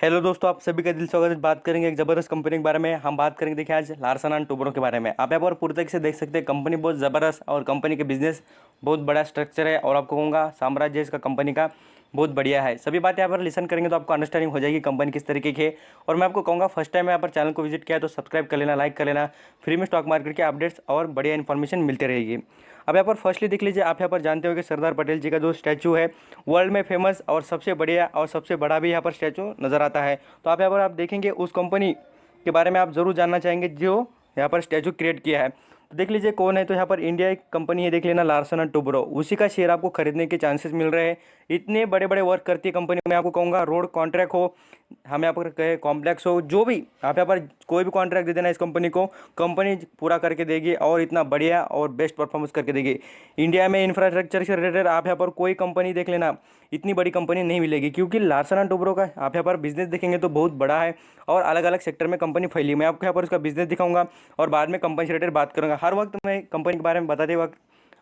Hello दोस्तों, आप सभी का दिल स्वागत है। बात करेंगे एक ज़बरदस्त कंपनी के बारे में। हम बात करेंगे, देखिए, आज लार्सन एंड टुब्रो के बारे में। आप यहाँ पर पूरी तरीके से देख सकते हैं, कंपनी बहुत ज़बरदस्त और कंपनी के बिजनेस बहुत बड़ा स्ट्रक्चर है और आपको कहूँगा साम्राज्य इसका कंपनी का बहुत बढ़िया है। सभी बातें यहाँ पर लिसन करेंगे तो आपको अंडरस्टैंडिंग हो जाएगी कंपनी किस तरीके की है। और मैं आपको कहूँगा, फर्स्ट टाइम यहाँ पर चैनल को विजिट किया तो सब्सक्राइब कर लेना, लाइक कर लेना। फ्री में स्टॉक मार्केट के अपडेट्स और बढ़िया इन्फॉर्मेशन मिलती रहेगी। अब यहाँ पर फर्स्टली देख लीजिए, आप यहाँ पर जानते हो कि सरदार पटेल जी का जो स्टैचू है, वर्ल्ड में फेमस और सबसे बढ़िया और सबसे बड़ा भी यहाँ पर स्टैचू नज़र आता है। तो आप यहाँ पर आप देखेंगे उस कंपनी के बारे में आप ज़रूर जानना चाहेंगे जो यहाँ पर स्टैचू क्रिएट किया है। तो देख लीजिए कौन है। तो यहाँ पर इंडिया एक कंपनी है, देख लेना, लार्सन एंड टुब्रो। उसी का शेयर आपको खरीदने के चांसेस मिल रहे हैं। इतने बड़े बड़े वर्क करती है कंपनी। मैं आपको कहूँगा, रोड कॉन्ट्रैक्ट हो, हम यहाँ पर कहे कॉम्प्लेक्स हो, जो भी आप यहाँ पर कोई भी कॉन्ट्रैक्ट दे देना इस कंपनी को, कंपनी पूरा करके देगी और इतना बढ़िया और बेस्ट परफॉर्मेंस करके देगी। इंडिया में इंफ्रास्ट्रक्चर से रिलेटेड आप यहाँ पर कोई कंपनी देख लेना, इतनी बड़ी कंपनी नहीं मिलेगी, क्योंकि लार्सन एंड टुब्रो का आप यहाँ पर बिजनेस देखेंगे तो बहुत बड़ा है और अलग अलग सेक्टर में कंपनी फैली है। मैं आपको यहाँ पर उसका बिजनेस दिखाऊंगा और बाद में कंपनी से रिलेटेड बात करूँगा। हर वक्त मैं कंपनी के बारे में बताते वक्त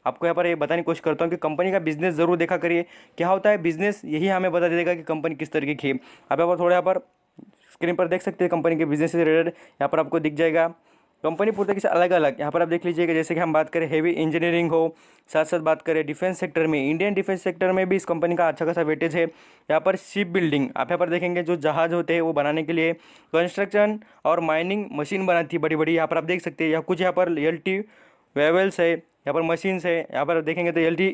आपको यहाँ पर ये बताने की कोशिश करता हूँ कि कंपनी का बिजनेस जरूर देखा करिए। क्या होता है, बिजनेस यही हमें बता देगा कि कंपनी किस तरीके की है। आप यहाँ पर थोड़ा यहाँ पर स्क्रीन पर देख सकते हैं कंपनी के बिजनेस से रिलेटेड, यहाँ पर आपको दिख जाएगा। कंपनी पूरी तरीके से अलग अलग यहाँ पर आप देख लीजिएगा। जैसे कि हम बात करें हेवी इंजीनियरिंग हो, साथ साथ बात करें डिफेंस सेक्टर में, इंडियन डिफेंस सेक्टर में भी इस कंपनी का अच्छा खासा वेटेज है। यहाँ पर शिप बिल्डिंग आप यहाँ पर देखेंगे, जो जहाज होते हैं वो बनाने के लिए कंस्ट्रक्शन और माइनिंग मशीन बनाती है बड़ी बड़ी। यहाँ पर आप देख सकते हैं, या कुछ यहाँ पर LT वेवल्स है, यहाँ पर मशीन्स है। यहाँ पर देखेंगे तो LT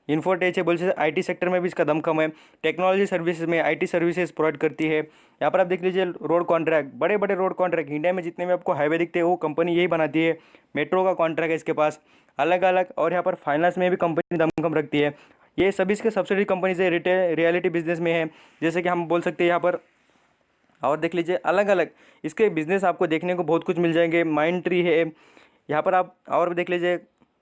इन्फोटेक है। बोल से IT सेक्टर में भी इसका दम कम है। टेक्नोलॉजी सर्विसेज में IT सर्विसेज प्रोवाइड करती है। यहाँ पर आप देख लीजिए रोड कॉन्ट्रैक्ट, बड़े बड़े रोड कॉन्ट्रैक्ट इंडिया में जितने भी आपको हाईवे दिखते हैं वो कंपनी यही बनाती है। मेट्रो का कॉन्ट्रैक्ट है इसके पास अलग अलग। और यहाँ पर फाइनेंस में भी कंपनी दम कम रखती है। ये सभी इसके सब्सिडी कंपनी से रिटेल रियलिटी बिजनेस में है, जैसे कि हम बोल सकते हैं यहाँ पर। और देख लीजिए अलग अलग इसके बिजनेस आपको देखने को बहुत कुछ मिल जाएंगे। माइंड ट्री है यहाँ पर आप, और भी देख लीजिए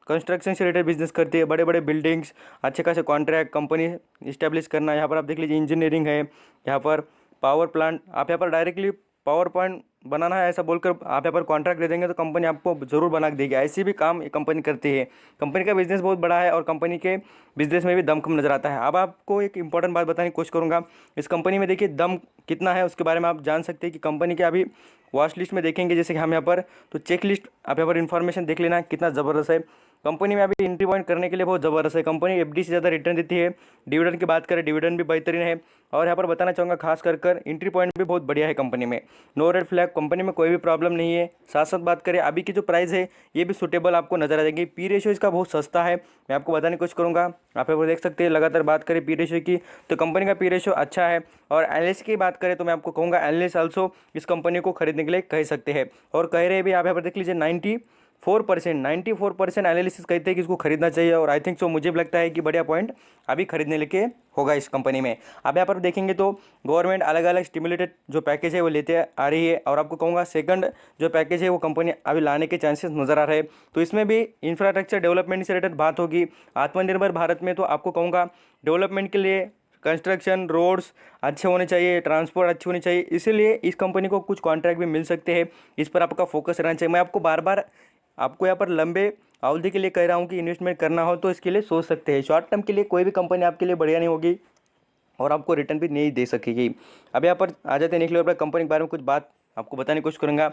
कंस्ट्रक्शन से रिलेटेड बिजनेस करती है, बड़े बड़े बिल्डिंग्स, अच्छे खासे कॉन्ट्रैक्ट कंपनी इस्टेब्लिश करना। यहाँ पर आप देख लीजिए इंजीनियरिंग है, यहाँ पर पावर प्लांट, आप यहाँ पर डायरेक्टली पावर पॉइंट बनाना है ऐसा बोलकर आप यहाँ पर कॉन्ट्रैक्ट दे देंगे तो कंपनी आपको जरूर बना के देगी। ऐसी भी काम ये कंपनी करती है। कंपनी का बिजनेस बहुत बड़ा है और कंपनी के बिजनेस में भी दम कम नजर आता है। अब आपको एक इंपॉर्टेंट बात बताने की कोशिश करूँगा, इस कंपनी में देखिए दम कितना है उसके बारे में आप जान सकते हैं कि कंपनी के अभी वॉच लिस्ट में देखेंगे, जैसे कि हम यहाँ पर, तो चेक लिस्ट आप यहाँ पर इन्फॉर्मेशन देख लेना कितना ज़बरदस्त है। कंपनी में अभी एंट्री पॉइंट करने के लिए बहुत ज़बरदस्त है। कंपनी FD से ज़्यादा रिटर्न देती है। डिविडेंड की बात करें, डिविडेंड भी बेहतरीन है। और यहाँ पर बताना चाहूँगा खास कर एंट्री पॉइंट भी बहुत बढ़िया है कंपनी में। नो रेड फ्लैग, कंपनी में कोई भी प्रॉब्लम नहीं है। साथ साथ बात करें अभी की जो प्राइस है ये भी सुटेबल आपको नजर आ जाएगी। पी रेशियो इसका बहुत सस्ता है, मैं आपको बताने की कोशिश करूँगा। आप यहाँ पर देख सकते हैं लगातार बात करें पी रेशियो की तो कंपनी का पी रेशियो अच्छा है। और एनालिस्ट की बात करें तो मैं आपको कहूँगा एनालिस्ट आल्सो इस कंपनी को खरीदने के लिए कह सकते हैं और कह रहे भी। आप यहाँ पर देख लीजिए 94% एनालिसिस कहते हैं कि इसको खरीदना चाहिए। और आई थिंक सो, मुझे भी लगता है कि बढ़िया पॉइंट अभी खरीदने लेके होगा इस कंपनी में। आप यहाँ पर देखेंगे तो गवर्नमेंट अलग अलग स्टिमुलेटेड जो पैकेज है वो लेते आ रही है। और आपको कहूँगा सेकंड जो पैकेज है वो कंपनी अभी लाने के चांसेस नजर आ रहे हैं। तो इसमें भी इंफ्रास्ट्रक्चर डेवलपमेंट से रिलेटेड बात होगी। आत्मनिर्भर भारत में तो आपको कहूँगा डेवलपमेंट के लिए कंस्ट्रक्शन, रोड्स अच्छे होने चाहिए, ट्रांसपोर्ट अच्छी होनी चाहिए, इसीलिए इस कंपनी को कुछ कॉन्ट्रैक्ट भी मिल सकते हैं। इस पर आपका फोकस रहना चाहिए। मैं आपको बार बार आपको यहाँ पर लंबे अवधि के लिए कह रहा हूँ कि इन्वेस्टमेंट करना हो तो इसके लिए सोच सकते हैं। शॉर्ट टर्म के लिए कोई भी कंपनी आपके लिए बढ़िया नहीं होगी और आपको रिटर्न भी नहीं दे सकेगी। अब यहाँ पर आ जाते हैं निकले और कंपनी के बारे में कुछ बात आपको बताने की कोशिश करूँगा।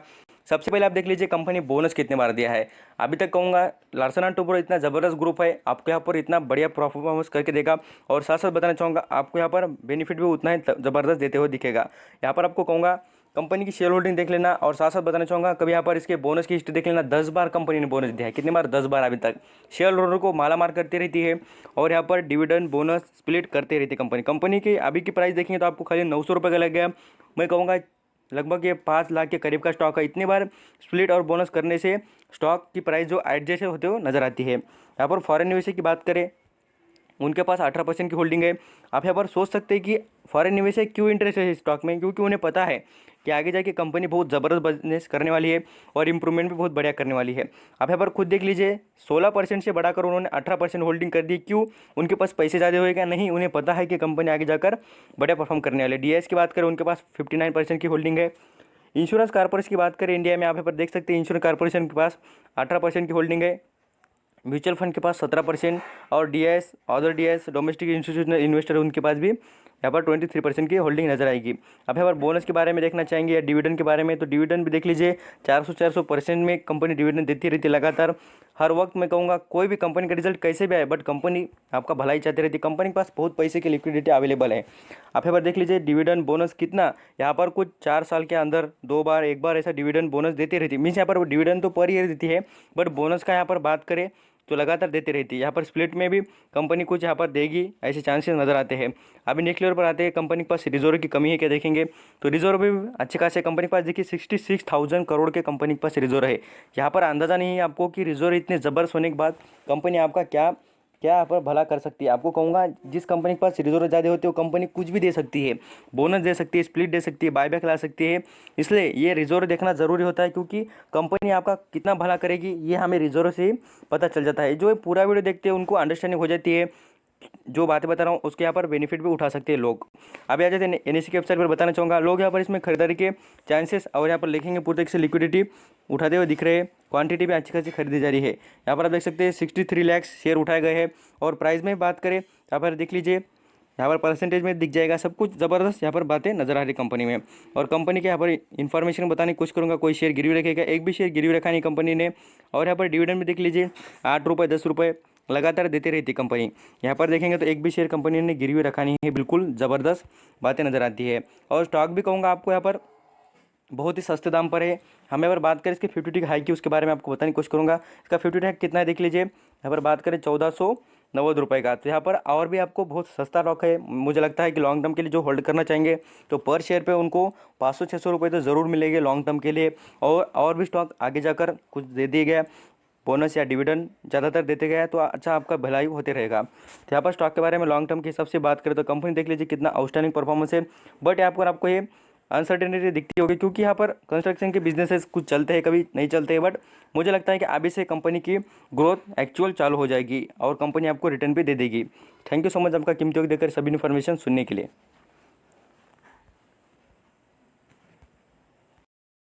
सबसे पहले आप देख लीजिए कंपनी बोनस कितने बार दिया है। अभी तक कहूँगा लार्सन एंड टुब्रो इतना ज़बरदस्त ग्रुप है, आपको यहाँ पर इतना बढ़िया परफॉर्मेंस करके देगा। और साथ साथ बताना चाहूँगा आपको यहाँ पर बेनिफिट भी उतना ही ज़बरदस्त देते हुए दिखेगा। यहाँ पर आपको कहूँगा कंपनी की शेयर होल्डिंग देख लेना। और साथ साथ बताना चाहूँगा कभी यहाँ पर इसके बोनस की हिस्ट्री देख लेना। 10 बार कंपनी ने बोनस दिया है। कितनी बार? 10 बार अभी तक। शेयर होल्डर को मालामाल करती रहती है और यहाँ पर डिविडेंड बोनस स्प्लिट करते रहती है कंपनी। कंपनी की अभी की प्राइस देखेंगे तो आपको खाली 900 रुपये का लग गया। मैं कहूँगा लगभग ये 5 लाख के करीब का स्टॉक है। इतनी बार स्प्लिट और बोनस करने से स्टॉक की प्राइस जो एडजस्ट होते हुए नजर आती है। यहाँ पर फॉरेन निवेशक की बात करें, उनके पास 18% की होल्डिंग है। आप यहाँ पर सोच सकते हैं कि फॉरेन निवेशक क्यों इंटरेस्ट है इस स्टॉक में, क्योंकि उन्हें पता है कि आगे जाके कंपनी बहुत ज़बरदस्त बिजनेस करने वाली है और इंप्रूवमेंट भी बहुत बढ़िया करने वाली है। आप यहाँ पर खुद देख लीजिए 16% से बढ़ाकर उन्होंने 18% होल्डिंग कर दी। क्यों? उनके पास पैसे ज़्यादा होएगा? नहीं, उन्हें पता है कि कंपनी आगे जाकर बढ़िया परफॉर्म करने वाली है। DIS की बात करें, उनके पास 59% की होल्डिंग है। इंश्योरेंस कॉर्पोरेशन की बात करें इंडिया में, आप यहाँ पर देख सकते हैं इंश्योरेंस कॉर्पोरेशन के पास 18% की होल्डिंग है। म्यूचुअल फंड के पास 17% और DIS, other DIS, domestic institutional investor, उनके पास भी यहाँ पर 23% की होल्डिंग नजर आएगी। अब यहाँ पर बोनस के बारे में देखना चाहेंगे या डिविडेंड के बारे में, तो डिविडेंड भी देख लीजिए 400% में कंपनी डिविडेंड देती रहती है लगातार। हर वक्त मैं कहूँगा कोई भी कंपनी का रिजल्ट कैसे भी आए बट कंपनी आपका भलाई चाहती रहती है, कंपनी के पास बहुत पैसे की लिक्विडिटी अवेलेबल है। आप यहाँ पर देख लीजिए डिविडेंड बोनस कितना, यहाँ पर कुछ 4 साल के अंदर 2 बार 1 बार ऐसा डिविडेंड बोनस देती रहती है। मीन्स यहाँ पर डिविडेंड तो पर ईयर देती है बट बोनस का यहाँ पर बात करें तो लगातार देती रहती है। यहाँ पर स्प्लिट में भी कंपनी कुछ यहाँ पर देगी ऐसे चांसेस नजर आते हैं। अभी नेक्स्ट लेवल पर आते हैं, कंपनी के पास रिजर्व की कमी है क्या देखेंगे, तो रिजर्व भी अच्छे खासे कंपनी के पास देखिए 66,000 करोड़ के कंपनी के पास रिजर्व है। यहाँ पर अंदाजा नहीं है आपको कि रिजर्व इतने ज़बरदस्त होने के बाद कंपनी आपका क्या क्या यहाँ पर भला कर सकती है। आपको कहूँगा जिस कंपनी के पास रिजर्व ज़्यादा होती है वो कंपनी कुछ भी दे सकती है, बोनस दे सकती है, स्प्लिट दे सकती है, बायबैक ला सकती है। इसलिए ये रिजर्व देखना ज़रूरी होता है क्योंकि कंपनी आपका कितना भला करेगी ये हमें रिजर्व से ही पता चल जाता है। जो पूरा वीडियो देखते हैं उनको अंडरस्टैंडिंग हो जाती है, जो बातें बता रहा हूँ उसके यहाँ पर बेनिफिट भी उठा सकते हैं लोग। अब आ जाते हैं एनएससी की वेबसाइट पर बताना चाहूँगा, लोग यहाँ पर इसमें खरीदारी के चांसेस और यहाँ पर लिखेंगे पूरी तरीके से लिक्विडिटी उठाते हुए दिख रहे हैं, क्वांटिटी भी अच्छी खासी खरीदी जा रही है। यहाँ पर आप देख सकते हैं 63 लाख शेयर उठाए गए हैं। और प्राइस में बात करें यहाँ पर देख लीजिए, यहाँ पर परसेंटेज में दिख जाएगा सब कुछ ज़बरदस्त यहाँ पर बातें नजर आ रही कंपनी में। और कंपनी के यहाँ पर इन्फॉर्मेशन बताने की कोशिश करूँगा, कोई शेयर गिरवी रखेगा, एक भी शेयर गिरवी रखा नहीं कंपनी ने। और यहाँ पर डिविडेंड में देख लीजिए 8 रुपये 10 रुपये लगातार देते रहती कंपनी। यहाँ पर देखेंगे तो एक भी शेयर कंपनी ने गिरवी रखा नहीं है, बिल्कुल ज़बरदस्त बातें नज़र आती है। और स्टॉक भी कहूँगा आपको यहाँ पर बहुत ही सस्ते दाम पर है। हमें अगर बात करें इसके 50 की हाई की उसके बारे में आपको बताने की कोशिश करूँगा। इसका 50 हाई कितना है देख लीजिए, यहाँ पर बात करें 1490 रुपये का। तो यहाँ पर और भी आपको बहुत सस्ता स्टॉक है। मुझे लगता है कि लॉन्ग टर्म के लिए जो होल्ड करना चाहेंगे तो पर शेयर पे उनको 500-600 रुपये तो ज़रूर मिलेंगे लॉन्ग टर्म के लिए। और भी स्टॉक आगे जाकर कुछ दे दिए गया बोनस या डिविडेंड ज़्यादातर देते गए तो अच्छा आपका भलाई होते रहेगा। तो यहाँ पर स्टॉक के बारे में लॉन्ग टर्म के हिसाब से बात करें तो कंपनी देख लीजिए कितना आउटस्टैंडिंग परफॉर्मेंस है। बट यहाँ पर आपको ये अनसर्टेनिटी दिखती होगी क्योंकि यहाँ पर कंस्ट्रक्शन के बिजनेसेस कुछ चलते हैं कभी नहीं चलते हैं, बट मुझे लगता है कि अभी से कंपनी की ग्रोथ एक्चुअल चालू हो जाएगी और कंपनी आपको रिटर्न भी दे देगी। थैंक यू सो मच आपका कीमती वक्त देकर सभी इन्फॉर्मेशन सुनने के लिए।